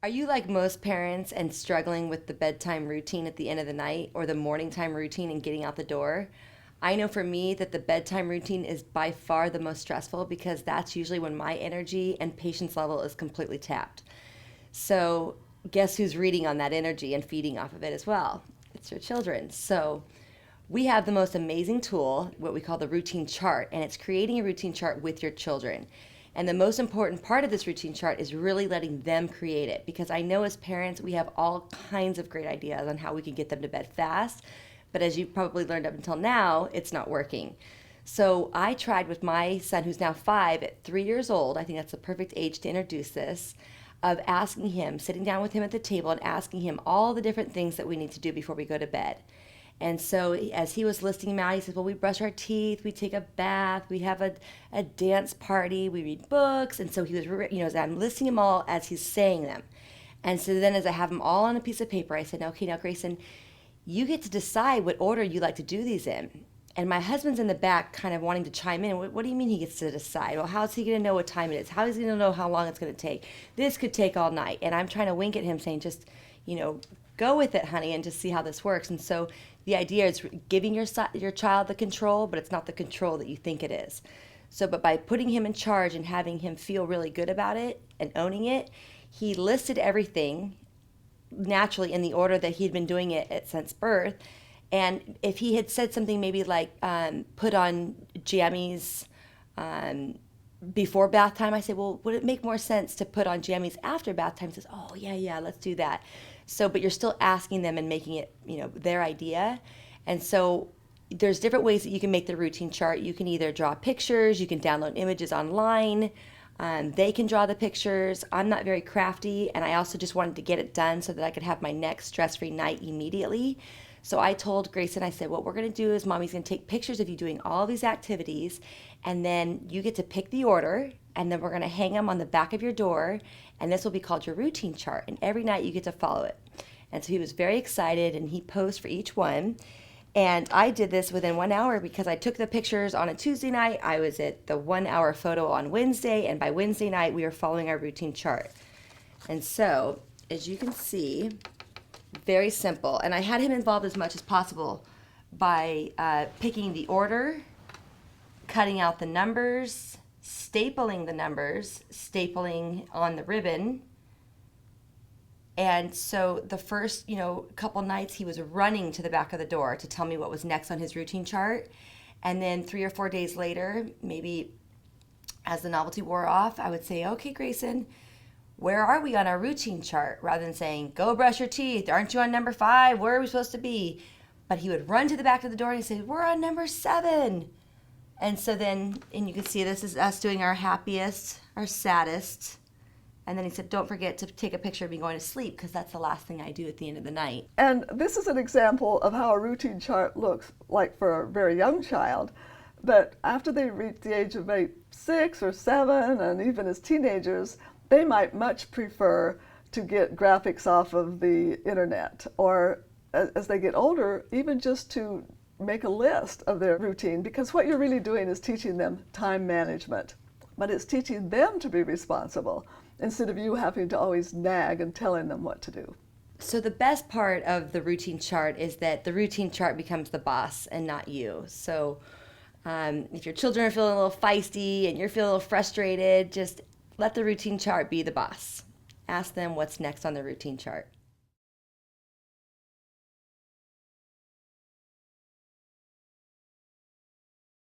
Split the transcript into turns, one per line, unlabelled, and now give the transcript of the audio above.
Are you like most parents and struggling with the bedtime routine at the end of the night or the morning time routine and getting out the door? I know for me that the bedtime routine is by far the most stressful because that's usually when my energy and patience level is completely tapped. So, guess who's reading on that energy and feeding off of it as well? It's your children. So, we have the most amazing tool, what we call the routine chart, and it's creating a routine chart with your children. And the most important part of this routine chart is really letting them create it because I know as parents, we have all kinds of great ideas on how we can get them to bed fast. But as you've probably learned up until now, it's not working. So I tried with my son, who's now 5, at 3 years old. I think that's the perfect age to introduce this, of asking him, sitting down with him at the table and asking him all the different things that we need to do before we go to bed. And so as he was listing them out, he says, well, we brush our teeth, we take a bath, we have a dance party, we read books. And so he was, as I'm listing them all as he's saying them. And so then as I have them all on a piece of paper, I said, okay, now Grayson, you get to decide what order you like to do these in. And my husband's in the back kind of wanting to chime in. What do you mean he gets to decide? Well, how's he going to know what time it is? How is he going to know how long it's going to take? This could take all night. And I'm trying to wink at him saying, just, go with it, honey, and just see how this works. And so the idea is giving your child the control, but it's not the control that you think it is. So, but by putting him in charge and having him feel really good about it and owning it, he listed everything naturally in the order that he'd been doing it since birth. And if he had said something maybe like put on jammies before bath time, I said, well, would it make more sense to put on jammies after bath time? He says, oh, yeah, let's do that. So, but you're still asking them and making it, their idea. And so there's different ways that you can make the routine chart. You can either draw pictures, you can download images online. They can draw the pictures. I'm not very crafty, and I also just wanted to get it done so that I could have my next stress-free night immediately. So I told Grayson, I said, what we're going to do is mommy's going to take pictures of you doing all these activities, and then you get to pick the order, and then we're going to hang them on the back of your door, and this will be called your routine chart. And every night you get to follow it. And so he was very excited, and he posed for each one. And I did this within 1 hour because I took the pictures on a Tuesday night. I was at the 1 hour photo on Wednesday, and by Wednesday night, we were following our routine chart. And so, as you can see, very simple. And I had him involved as much as possible by picking the order, cutting out the numbers, stapling the numbers, stapling on the ribbon. And so the first, couple nights he was running to the back of the door to tell me what was next on his routine chart. And then 3 or 4 days later, maybe as the novelty wore off, I would say, okay, Grayson, where are we on our routine chart? Rather than saying, go brush your teeth. Aren't you on number 5? Where are we supposed to be? But he would run to the back of the door and say, we're on number 7. And so then, and you can see this is us doing our happiest, our saddest. And then he said, don't forget to take a picture of me going to sleep because that's the last thing I do at the end of the night.
And this is an example of how a routine chart looks like for a very young child. But after they reach the age of 6 or 7, and even as teenagers, they might much prefer to get graphics off of the internet, or as they get older, even just to make a list of their routine, because what you're really doing is teaching them time management. But it's teaching them to be responsible instead of you having to always nag and telling them what to do.
So the best part of the routine chart is that the routine chart becomes the boss and not you. So if your children are feeling a little feisty and you're feeling a little frustrated, just let the routine chart be the boss. Ask them what's next on the routine chart.